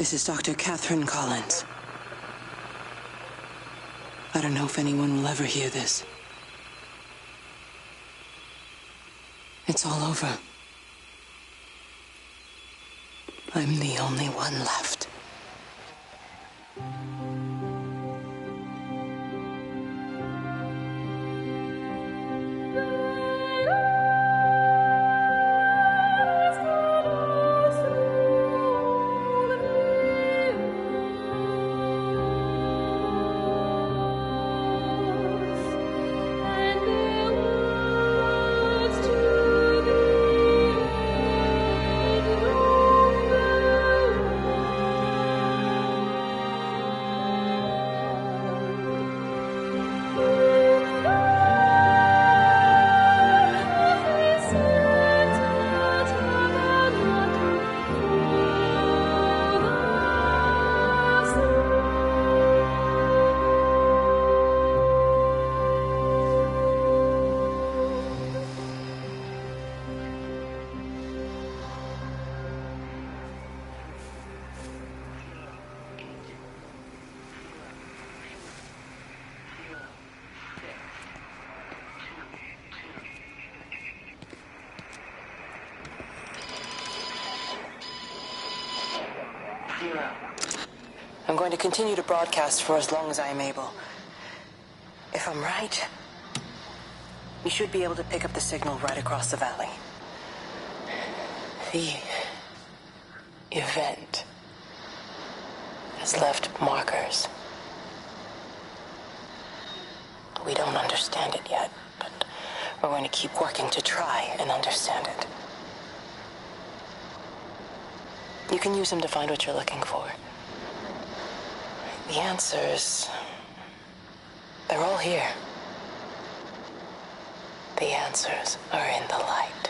This is Dr. Catherine Collins. I don't know if anyone will ever hear this. It's all over. I'm the only one left. I'm going to continue to broadcast for as long as I am able. If I'm right, we should be able to pick up the signal right across the valley. The event has left markers. We don't understand it yet, but we're going to keep working to try and understand it. You can use them to find what you're looking for. The answers, they're all here. The answers are in the light.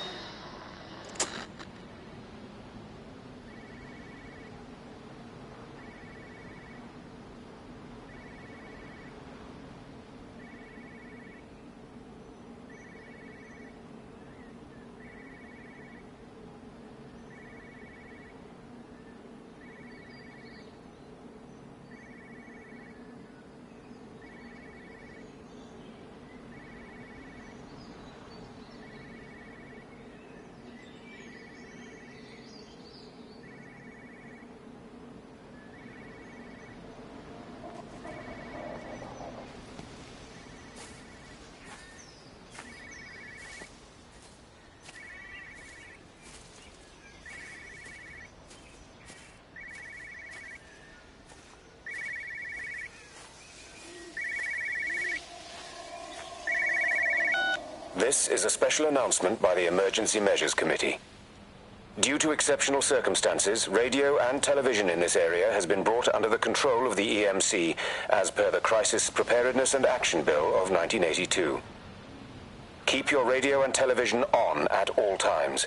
This is a special announcement by the Emergency Measures Committee. Due to exceptional circumstances, radio and television in this area has been brought under the control of the EMC as per the Crisis Preparedness and Action Bill of 1982. Keep your radio and television on at all times.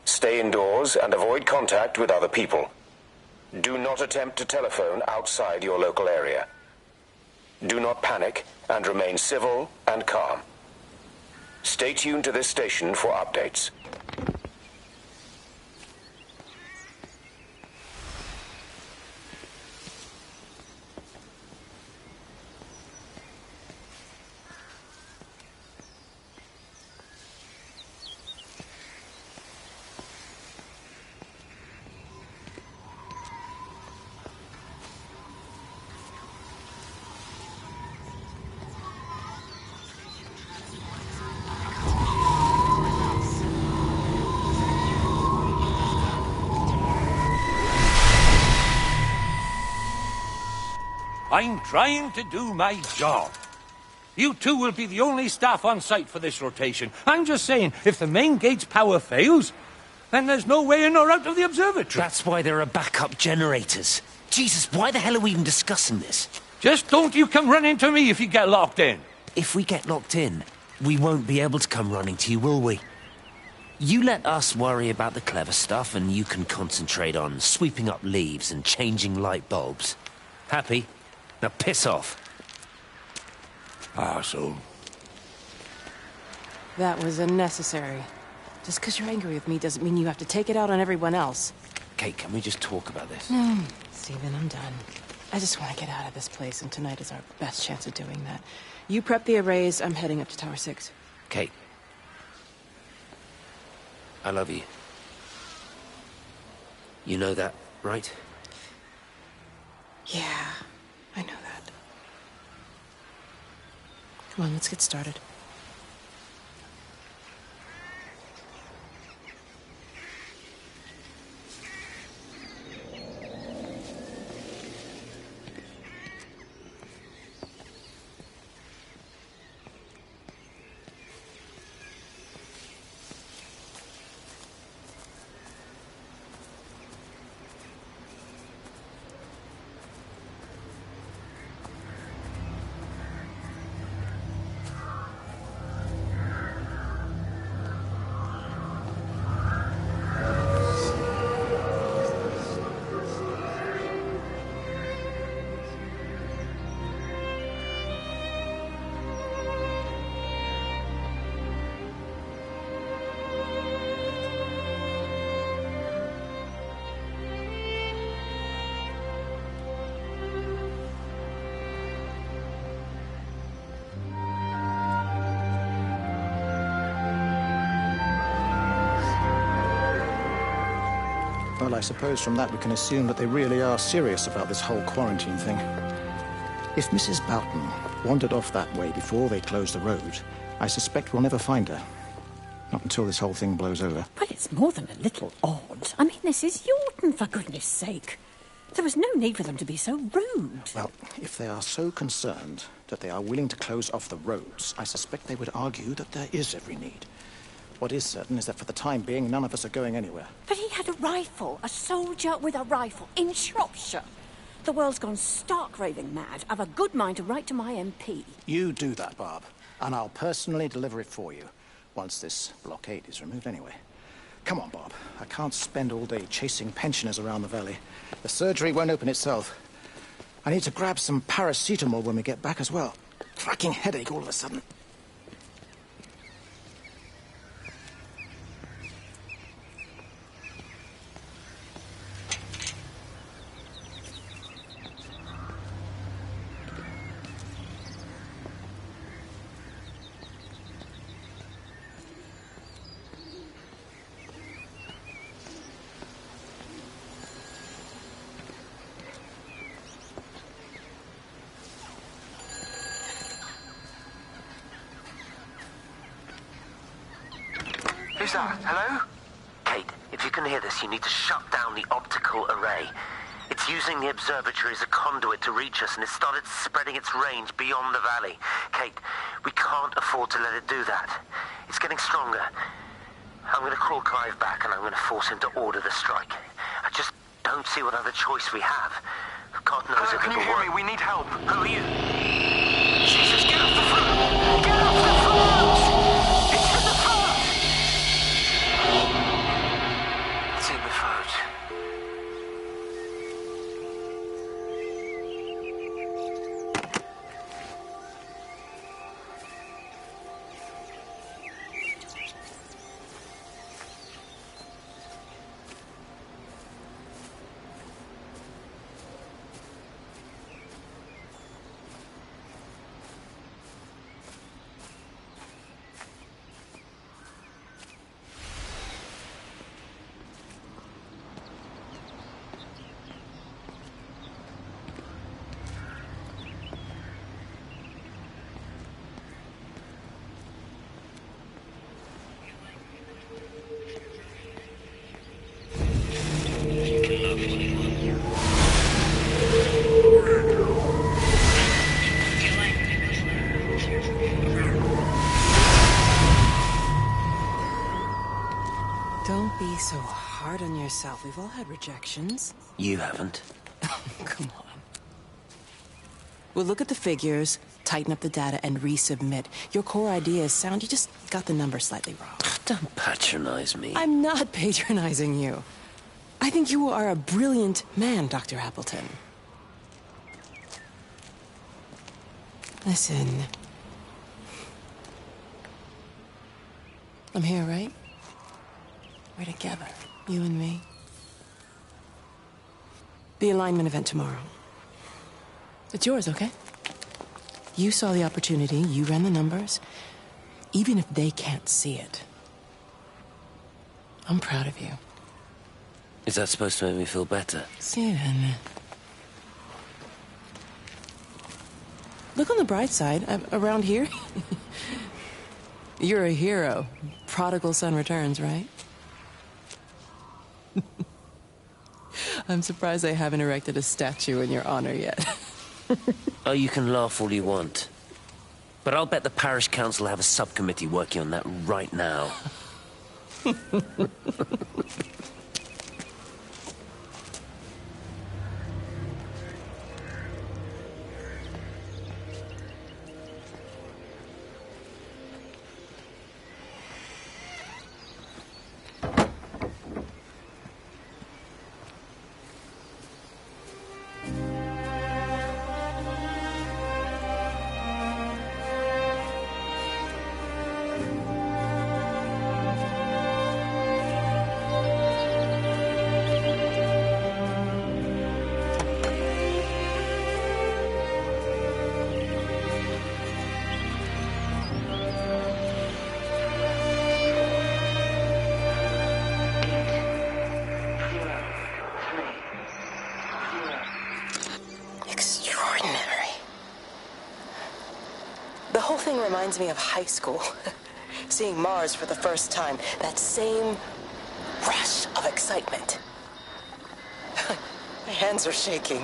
Stay indoors and avoid contact with other people. Do not attempt to telephone outside your local area. Do not panic and remain civil and calm. Stay tuned to this station for updates. I'm trying to do my job. You two will be the only staff on site for this rotation. I'm just saying, if the main gate's power fails, then there's no way in or out of the observatory. That's why there are backup generators. Jesus, why the hell are we even discussing this? Just don't you come running to me if you get locked in. If we get locked in, we won't be able to come running to you, will we? You let us worry about the clever stuff, and you can concentrate on sweeping up leaves and changing light bulbs. Happy? Now piss off. Arsehole. That was unnecessary. Just because you're angry with me doesn't mean you have to take it out on everyone else. Kate, can we just talk about this? No, Stephen, I'm done. I just want to get out of this place, and tonight is our best chance of doing that. You prep the arrays, I'm heading up to Tower 6. Kate. I love you. You know that, right? Yeah, I know that. Come on, let's get started. Well, I suppose from that we can assume that they really are serious about this whole quarantine thing. If Mrs. Boughton wandered off that way before they closed the road, I suspect we'll never find her. Not until this whole thing blows over. Well, it's more than a little odd. I mean, this is Yorton, for goodness sake. There was no need for them to be so rude. Well, if they are so concerned that they are willing to close off the roads, I suspect they would argue that there is every need. What is certain is that for the time being, none of us are going anywhere. But he had a rifle, a soldier with a rifle, in Shropshire. The world's gone stark raving mad. I've a good mind to write to my MP. You do that, Barb, and I'll personally deliver it for you, once this blockade is removed anyway. Come on, Bob. I can't spend all day chasing pensioners around the valley. The surgery won't open itself. I need to grab some paracetamol when we get back as well. Cracking headache all of a sudden. Who's that? Hello? Kate, if you can hear this, you need to shut down the optical array. It's using the observatory as a conduit to reach us, and it's started spreading its range beyond the valley. Kate, we can't afford to let it do that. It's getting stronger. I'm going to call Clive back, and I'm going to force him to order the strike. I just don't see what other choice we have. God knows if Can you it'll hear work. me? We need help. Who are you? Jesus, get off the front! Get off the front! It's in the front! It's in the front. Don't be so hard on yourself. We've all had rejections. You haven't. Come on. We'll look at the figures, tighten up the data, and resubmit. Your core idea is sound. You just got the number slightly wrong. Don't patronize me. I'm not patronizing you. I think you are a brilliant man, Dr. Appleton. Listen. I'm here, right? We're together, you and me. The alignment event tomorrow. It's yours, okay? You saw the opportunity, you ran the numbers. Even if they can't see it, I'm proud of you. Is that supposed to make me feel better? See it, Henry. Look on the bright side. Around here, you're a hero. Prodigal son returns, right? I'm surprised they haven't erected a statue in your honor yet. Oh, you can laugh all you want. But I'll bet the parish council have a subcommittee working on that right now. Extraordinary. The whole thing reminds me of high school. Seeing Mars for the first time. That same rush of excitement. My hands are shaking.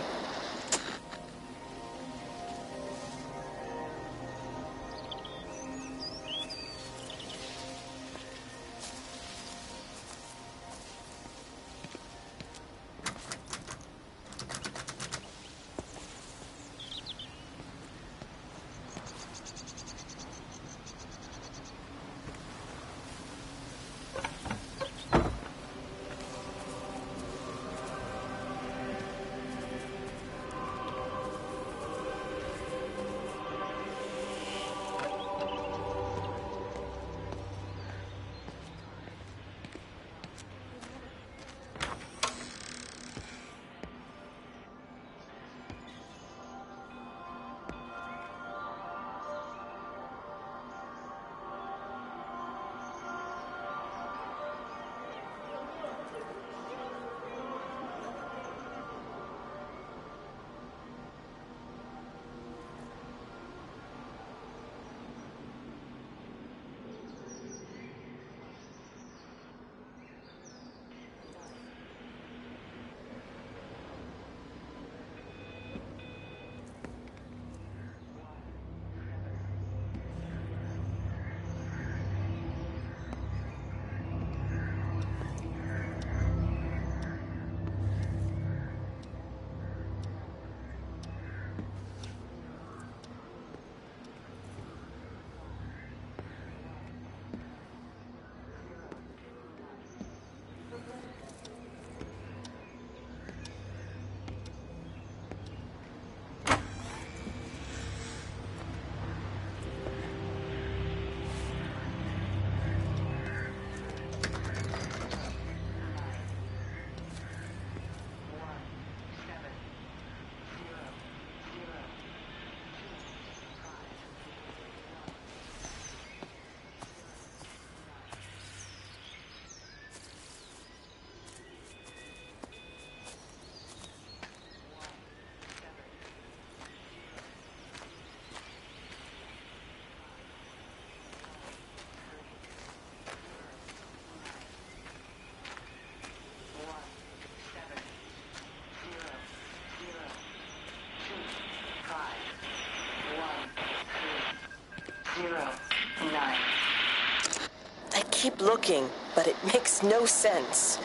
Keep looking, but it makes no sense.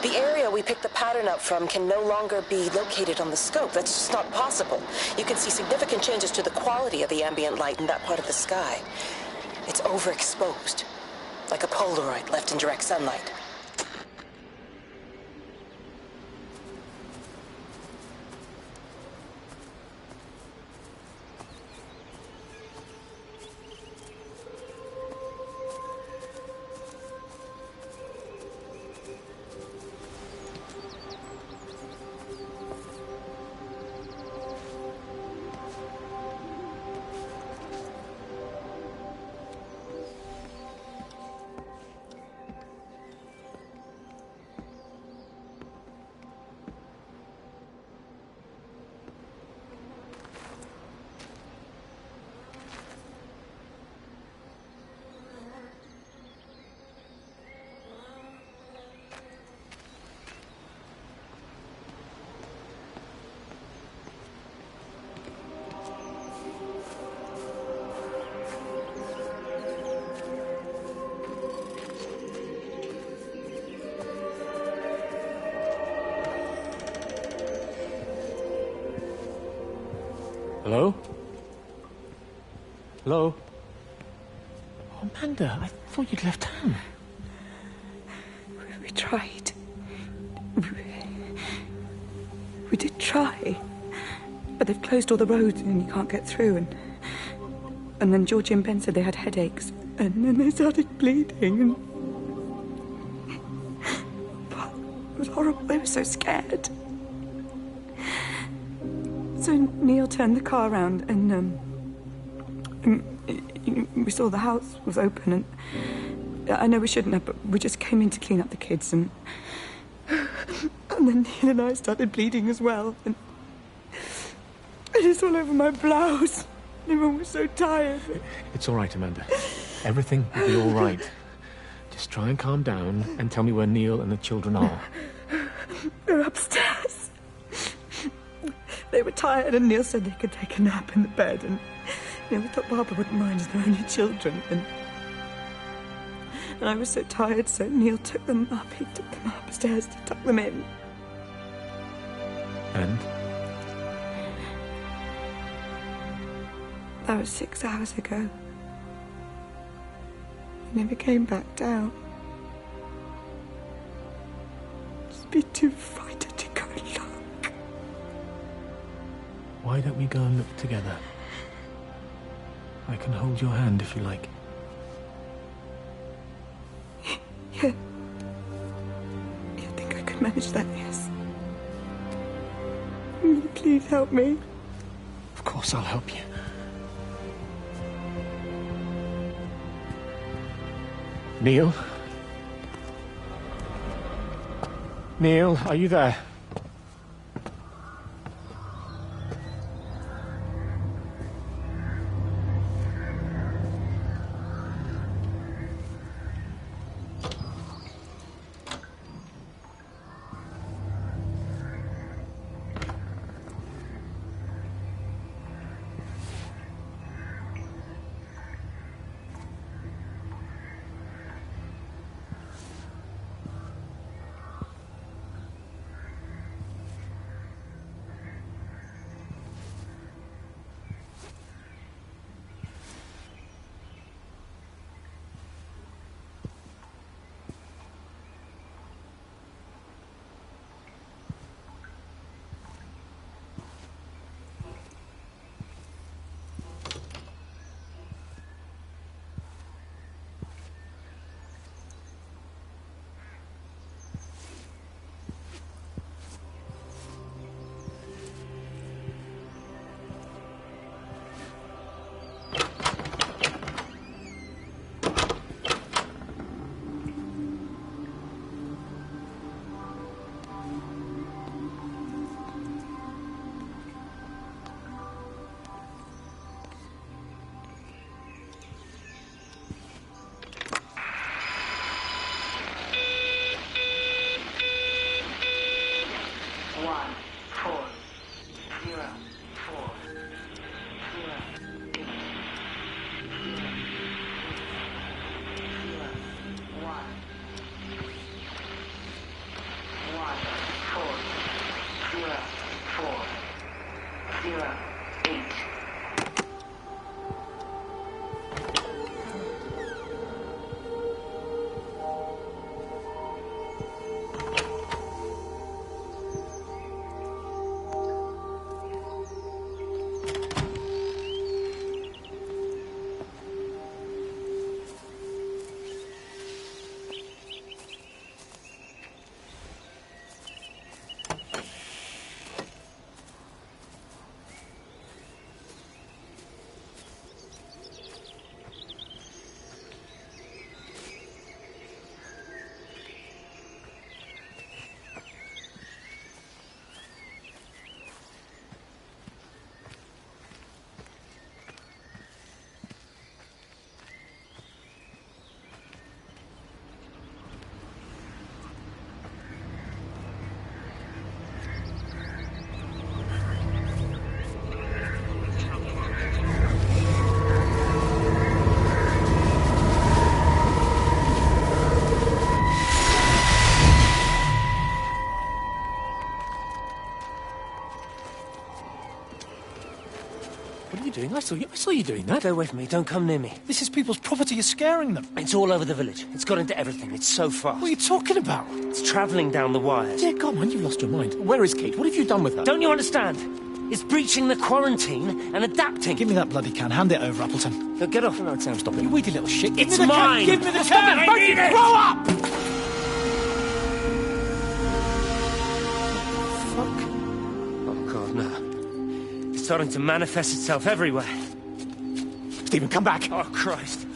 The area we picked the pattern up from can no longer be located on the scope. That's just not possible. You can see significant changes to the quality of the ambient light in that part of the sky. It's overexposed, like a Polaroid left in direct sunlight. Hello? Hello? Oh, Amanda, I thought you'd left town. We tried. We did try. But they've closed all the roads and you can't get through. And then Georgie and Ben said they had headaches. And then they started bleeding. And it was horrible. They were so scared. So Neil turned the car around and we saw the house was open, and I know we shouldn't have, but we just came in to clean up the kids, and then Neil and I started bleeding as well, and it's all over my blouse. Everyone was so tired. It's all right, Amanda. Everything will be all right. Just try and calm down and tell me where Neil and the children are. They're upstairs. They were tired, and Neil said they could take a nap in the bed, and we thought Barbara wouldn't mind as they're only children, and I was so tired, so Neil took them up. He took them upstairs to tuck them in. And? That was 6 hours ago. He never came back down. Just be too frightened to go and look. Why don't we go and look together? I can hold your hand if you like. Yeah. I think I could manage that, yes. Will you please help me? Of course I'll help you. Neil? Neil, are you there? What are you doing? I saw you doing that. Stay away from me. Don't come near me. This is people's property. You're scaring them. It's all over the village. It's got into everything. It's so fast. What are you talking about? It's travelling down the wires. Yeah, come on, you've lost your mind. Where is Kate? What have you done with her? Don't you understand? It's breaching the quarantine and adapting. Give me that bloody can. Hand it over, Appleton. Look, get off. No, Sam, stop it. You weedy little shit. Give It's me the mine. Can. Give me the Stop can. it. I need it. Grow up! Fuck. Oh, God, no. It's starting to manifest itself everywhere. Stephen, come back. Oh, Christ.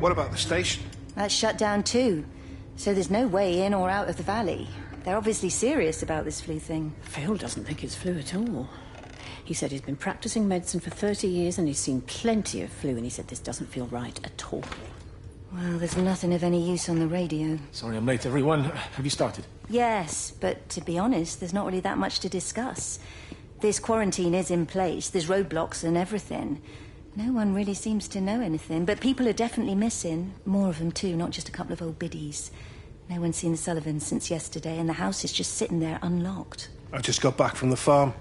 What about the station? That's shut down too. So there's no way in or out of the valley. They're obviously serious about this flu thing. Phil doesn't think it's flu at all. He said he's been practicing medicine for 30 years and he's seen plenty of flu, and he said this doesn't feel right at all. Well, there's nothing of any use on the radio. Sorry I'm late, everyone. Have you started? Yes, but to be honest, there's not really that much to discuss. This quarantine is in place. There's roadblocks and everything. No one really seems to know anything, but people are definitely missing. More of them, too, not just a couple of old biddies. No one's seen the Sullivans since yesterday, and the house is just sitting there unlocked. I just got back from the farm.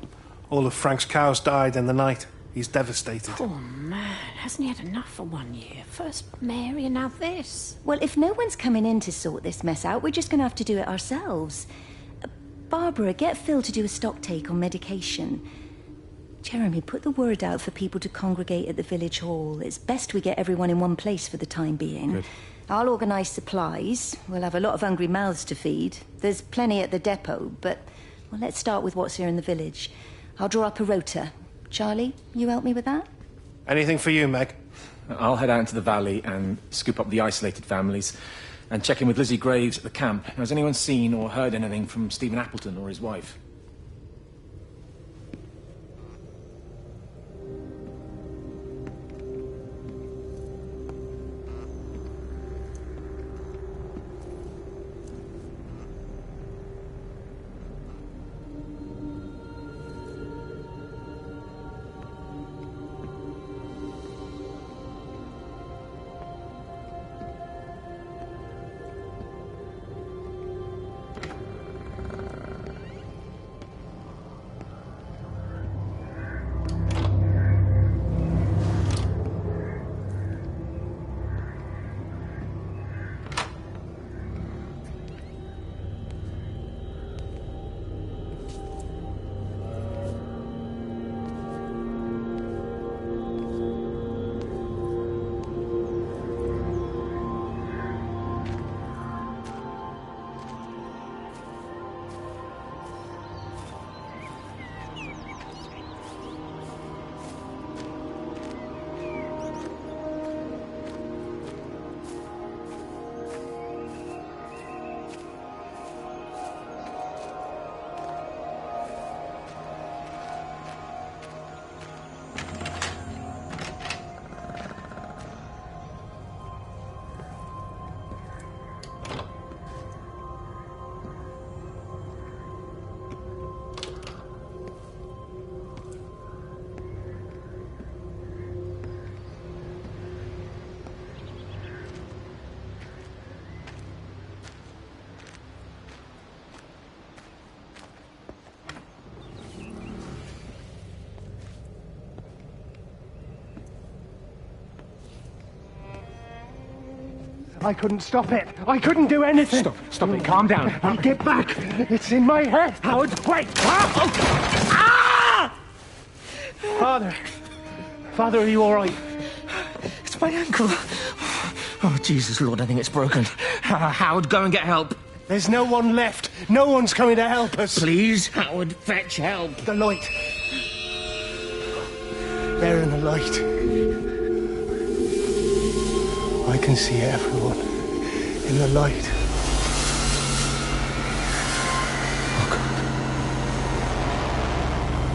All of Frank's cows died in the night. He's devastated. Poor man. Hasn't he had enough for 1 year? First Mary and now this. Well, if no one's coming in to sort this mess out, we're just going to have to do it ourselves. Barbara, get Phil to do a stock take on medication. Jeremy, put the word out for people to congregate at the village hall. It's best we get everyone in one place for the time being. Good. I'll organise supplies. We'll have a lot of hungry mouths to feed. There's plenty at the depot, but well, let's start with what's here in the village. I'll draw up a rota. Charlie, you help me with that? Anything for you, Meg? I'll head out into the valley and scoop up the isolated families and check in with Lizzie Graves at the camp. Has anyone seen or heard anything from Stephen Appleton or his wife? I couldn't stop it. I couldn't do anything. Stop it. Calm down. I'll get back. It's in my head. Howard, wait! Father, are you all right? It's my ankle. Oh, Jesus, Lord, I think it's broken. Howard, go and get help. There's no one left. No one's coming to help us. Please, Howard, fetch help. The light. There in the light. I can see everyone in the light. Oh, God.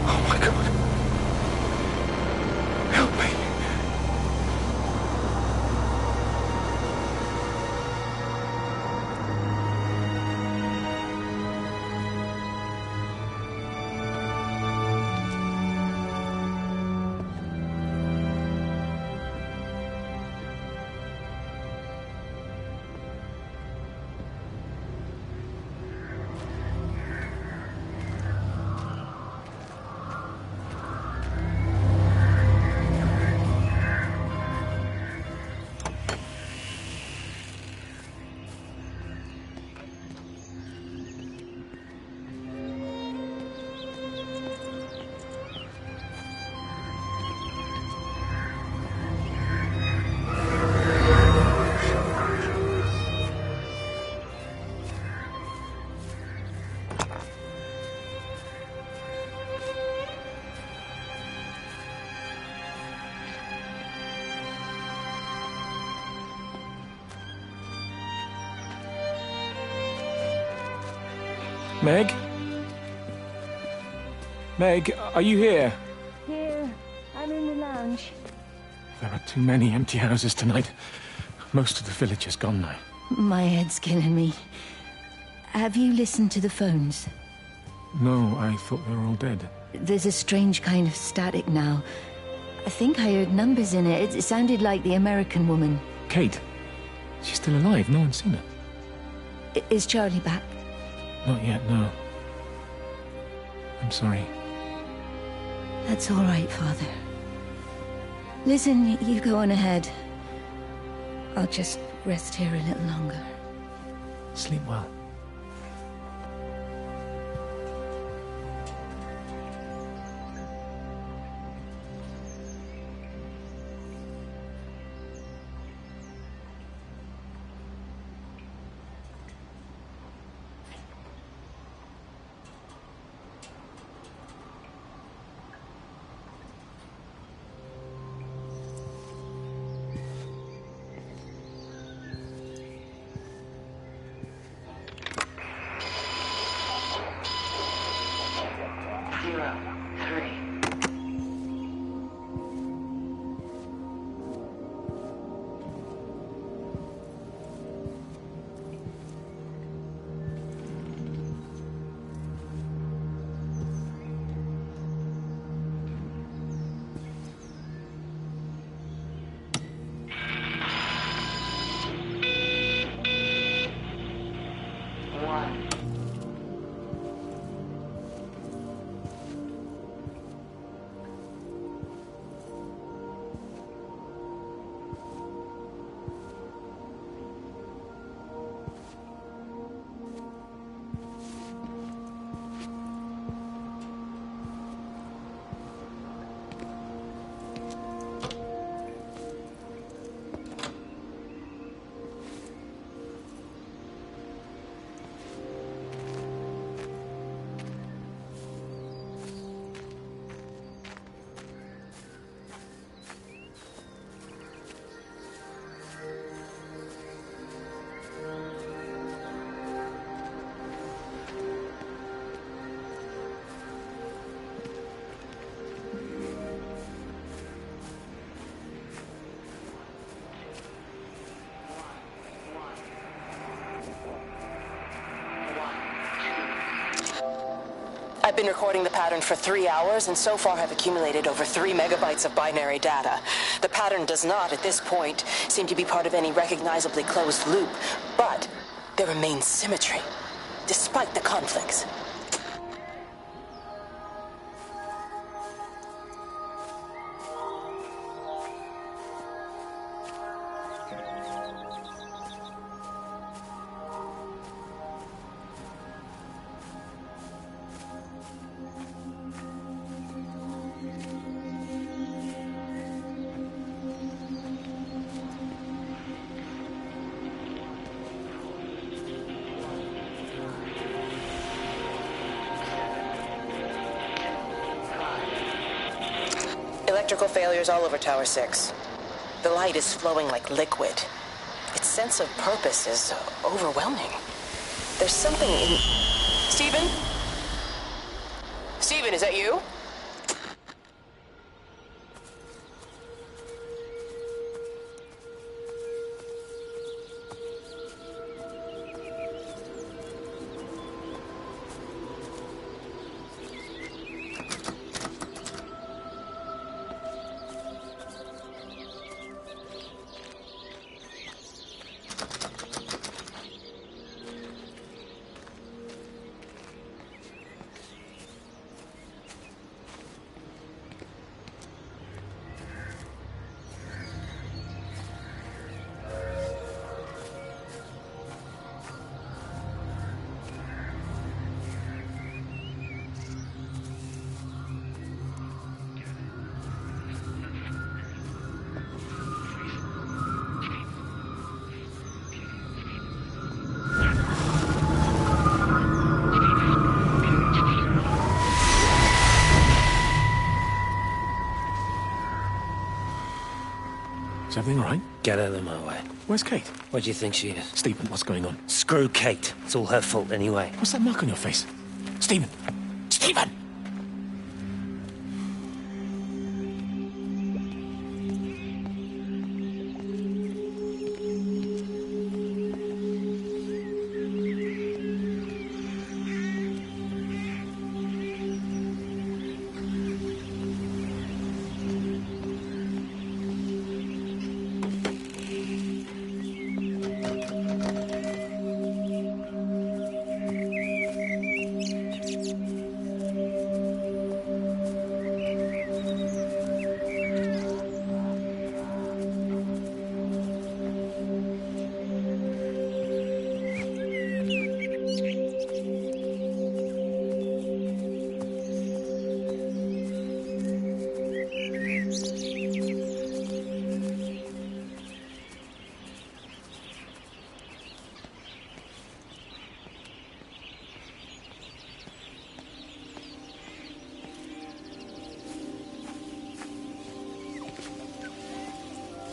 Oh, my God. Help me. Meg? Meg, are you here? Here, I'm in the lounge. There are too many empty houses tonight. Most of the village is gone now. My head's killing me. Have you listened to the phones? No, I thought they were all dead. There's a strange kind of static now. I think I heard numbers in it. It sounded like the American woman. Kate? She's still alive. No one's seen her. Is Charlie back? Not yet, no. I'm sorry. That's all right, Father. Listen, you go on ahead. I'll just rest here a little longer. Sleep well. I've been recording the pattern for 3 hours, and so far have accumulated over 3 megabytes of binary data. The pattern does not, at this point, seem to be part of any recognizably closed loop, but there remains symmetry, despite the conflicts. Electrical failures all over Tower 6. The light is flowing like liquid. Its sense of purpose is overwhelming. There's something in... Stephen? Stephen, is that you? Is everything all right? Get out of my way. Where's Kate? Where do you think she is? Stephen, what's going on? Screw Kate. It's all her fault anyway. What's that mark on your face? Stephen! Stephen!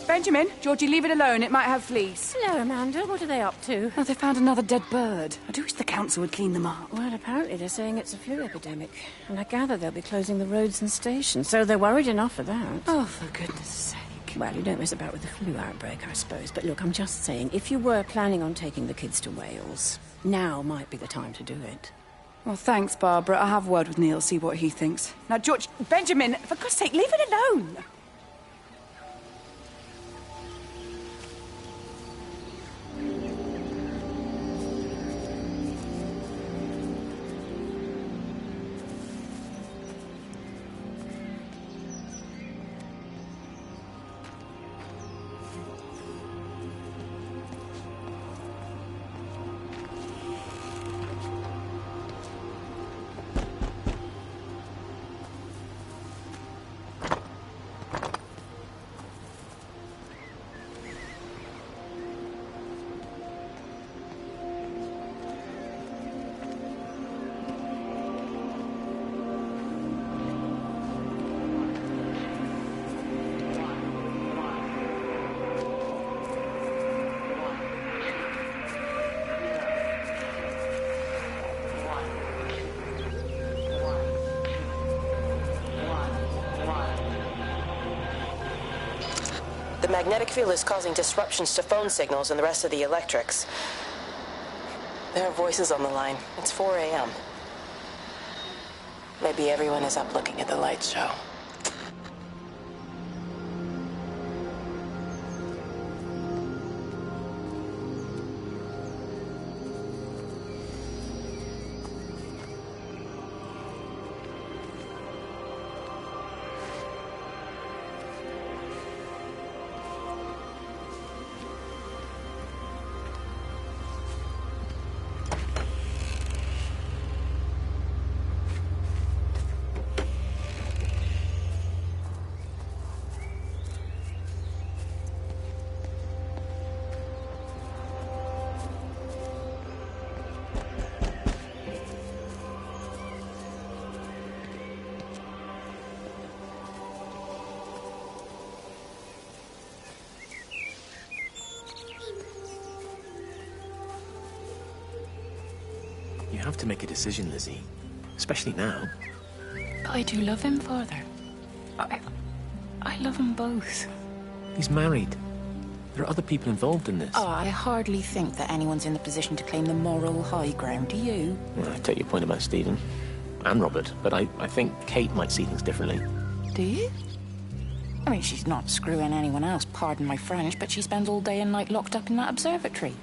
Benjamin, Georgie, leave it alone. It might have fleas. Hello, Amanda. What are they up to? Oh, they found another dead bird. I do wish the council would clean them up. Well, apparently they're saying it's a flu epidemic. And I gather they'll be closing the roads and stations, so they're worried enough for that. Oh, for goodness sake. Well, you don't mess about with the flu outbreak, I suppose. But look, I'm just saying, if you were planning on taking the kids to Wales, now might be the time to do it. Well, thanks, Barbara. I'll have a word with Neil, see what he thinks. Now, George, Benjamin, for God's sake, leave it alone. The magnetic field is causing disruptions to phone signals and the rest of the electrics. There are voices on the line. It's 4 a.m. Maybe everyone is up looking at the light show. have to make a decision, Lizzie. Especially now. But I do love him, Father. I love them both. He's married. There are other people involved in this. Oh, I hardly think that anyone's in the position to claim the moral high ground, do you? Well, I take your point about Stephen and Robert, but I think Kate might see things differently. Do you? I mean, she's not screwing anyone else, pardon my French, but she spends all day and night locked up in that observatory.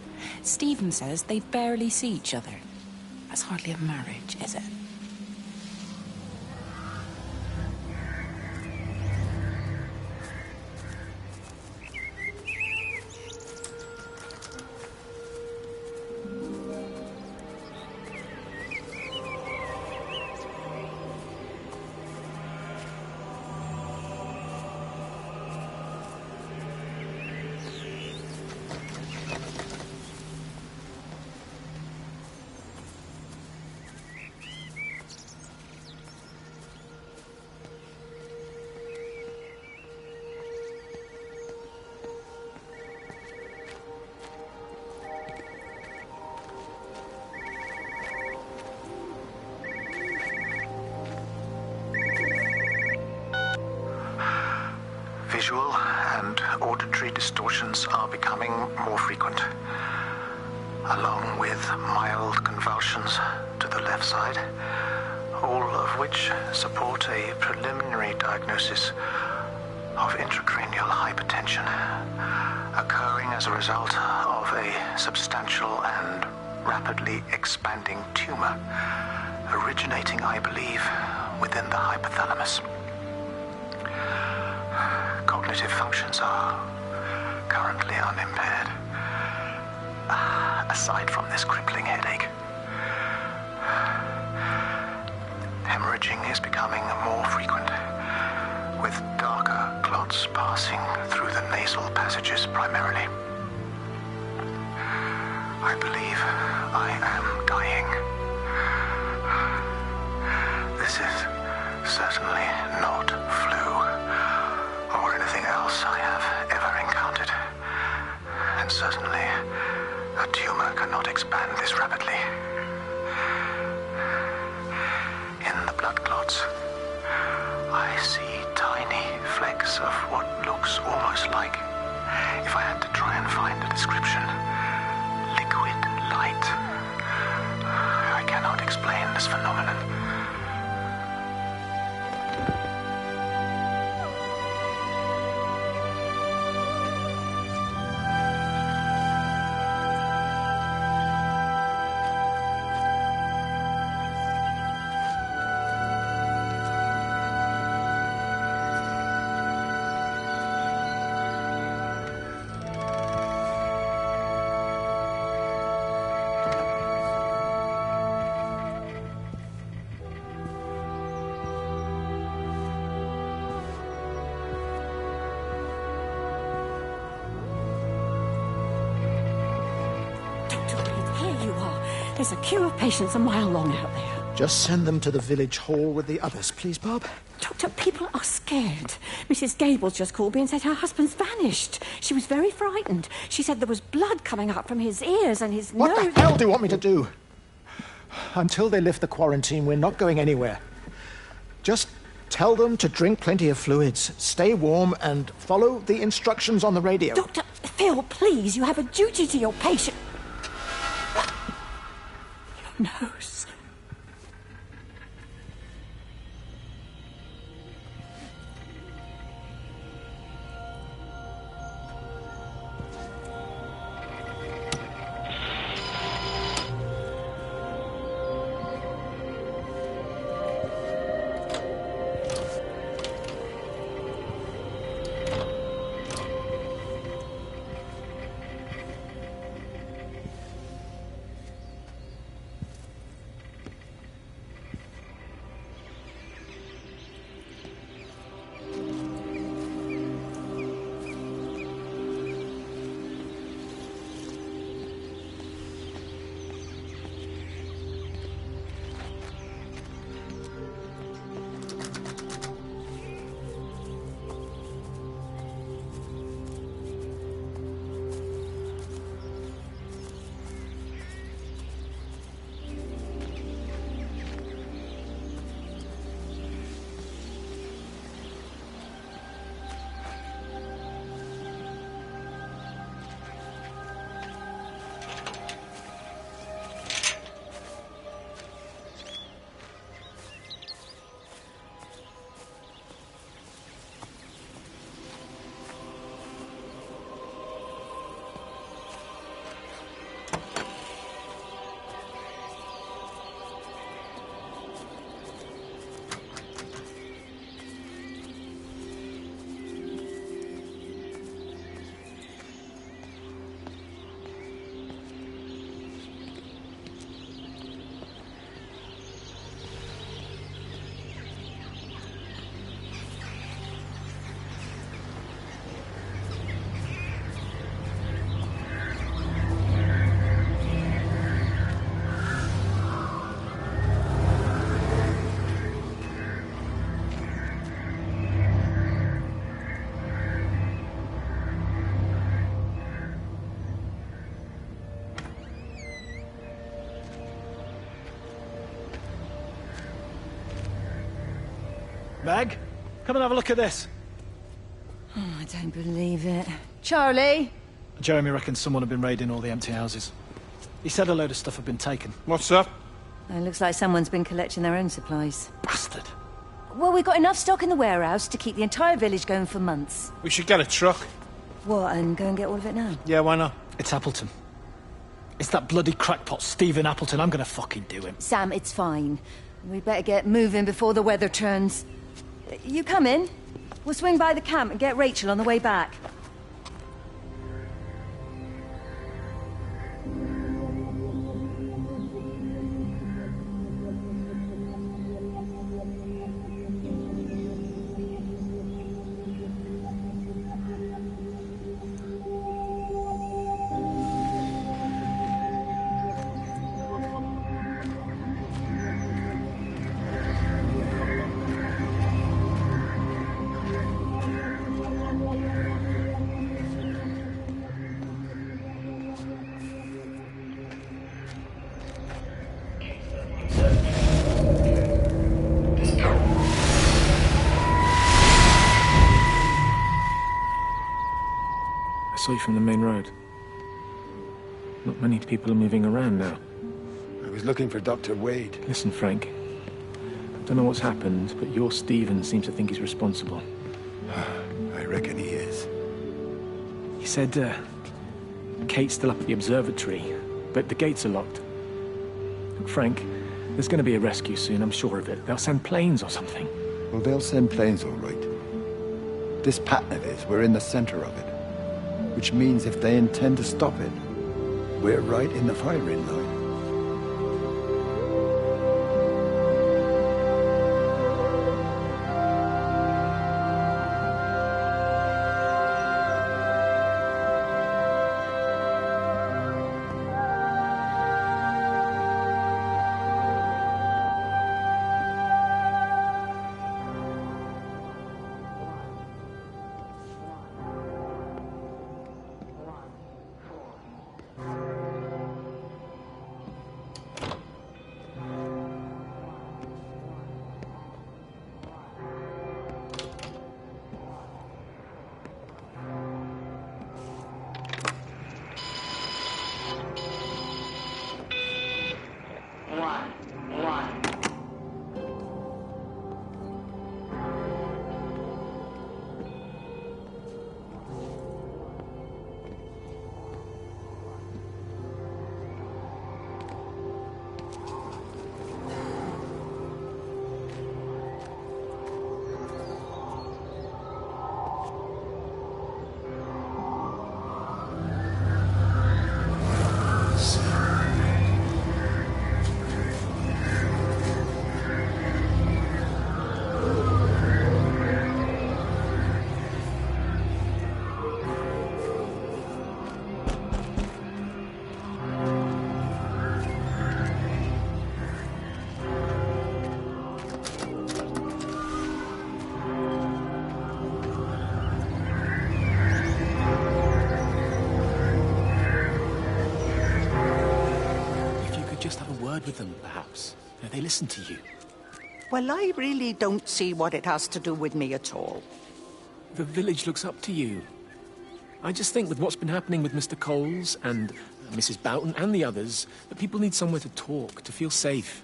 Stephen says they barely see each other. That's hardly a marriage, is it? Visual and auditory distortions are becoming more frequent, along with mild convulsions to the left side, all of which support a preliminary diagnosis of intracranial hypertension, occurring as a result of a substantial and rapidly expanding tumor, originating, I believe, within the hypothalamus. Cognitive functions are currently unimpaired, aside from this crippling headache. Hemorrhaging is becoming more frequent, with darker clots passing through the nasal passages primarily. I believe I am dying. This is certainly not flu or anything else I have ever encountered. And certainly, a tumor cannot expand this rapidly. In the blood clots, I see tiny flecks of what looks almost like, if I had to try and find a description, liquid light. I cannot explain this phenomenon. There's a queue of patients a mile long out there. Just send them to the village hall with the others, please, Bob. Doctor, people are scared. Mrs. Gables just called me and said her husband's vanished. She was very frightened. She said there was blood coming up from his ears and his nose. What the hell do you want me to do? Until they lift the quarantine, we're not going anywhere. Just tell them to drink plenty of fluids, stay warm, and follow the instructions on the radio. Dr. Phil, please, you have a duty to your patient. Your nose. Meg, come and have a look at this. Oh, I don't believe it. Charlie? Jeremy reckons someone had been raiding all the empty houses. He said a load of stuff had been taken. What's up? It looks like someone's been collecting their own supplies. Bastard. Well, we've got enough stock in the warehouse to keep the entire village going for months. We should get a truck. What, and go and get all of it now? Yeah, why not? It's Appleton. It's that bloody crackpot, Stephen Appleton. I'm gonna fucking do him. Sam, it's fine. We better get moving before the weather turns. You come in. We'll swing by the camp and get Rachel on the way back. I saw you from the main road. Not many people are moving around now. I was looking for Dr. Wade. Listen, Frank. I don't know what's happened, but your Stephen seems to think he's responsible. I reckon he is. He said, Kate's still up at the observatory, but the gates are locked. Look, Frank, there's going to be a rescue soon, I'm sure of it. They'll send planes or something. Well, they'll send planes, all right. This pattern of his, we're in the center of it. Which means if they intend to stop it, we're right in the firing line. With them, perhaps. They listen to you. Well, I really don't see what it has to do with me at all. The village looks up to you. I just think with what's been happening with Mr. Coles and Mrs. Boughton and the others, that people need somewhere to talk, to feel safe.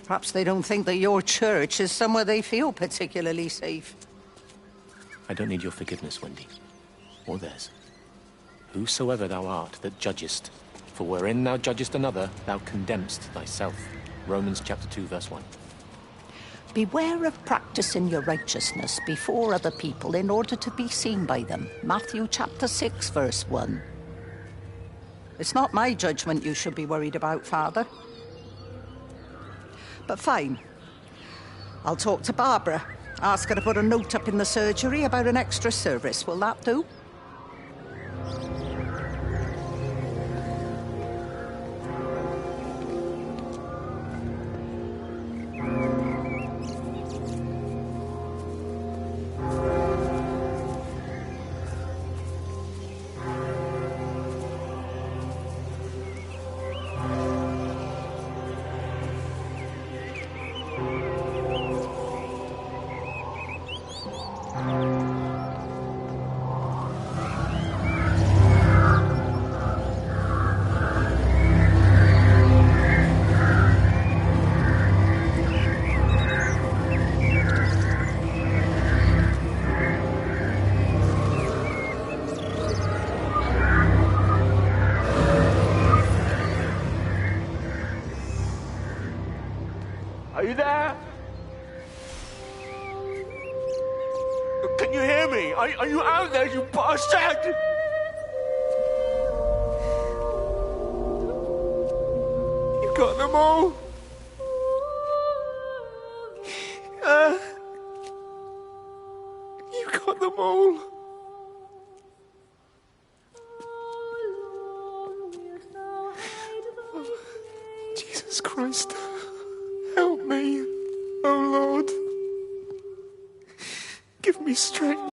Perhaps they don't think that your church is somewhere they feel particularly safe. I don't need your forgiveness, Wendy. Or theirs. Whosoever thou art that judgest, for wherein thou judgest another, thou condemnest thyself. Romans chapter 2, verse 1. Beware of practicing your righteousness before other people in order to be seen by them. Matthew chapter 6, verse 1. It's not my judgment you should be worried about, Father. But fine. I'll talk to Barbara. Ask her to put a note up in the surgery about an extra service. Will that do? Can you hear me? Are you out there, you bastard? You got them all? You got them all? Jesus Christ. Help me, oh Lord. Give me strength.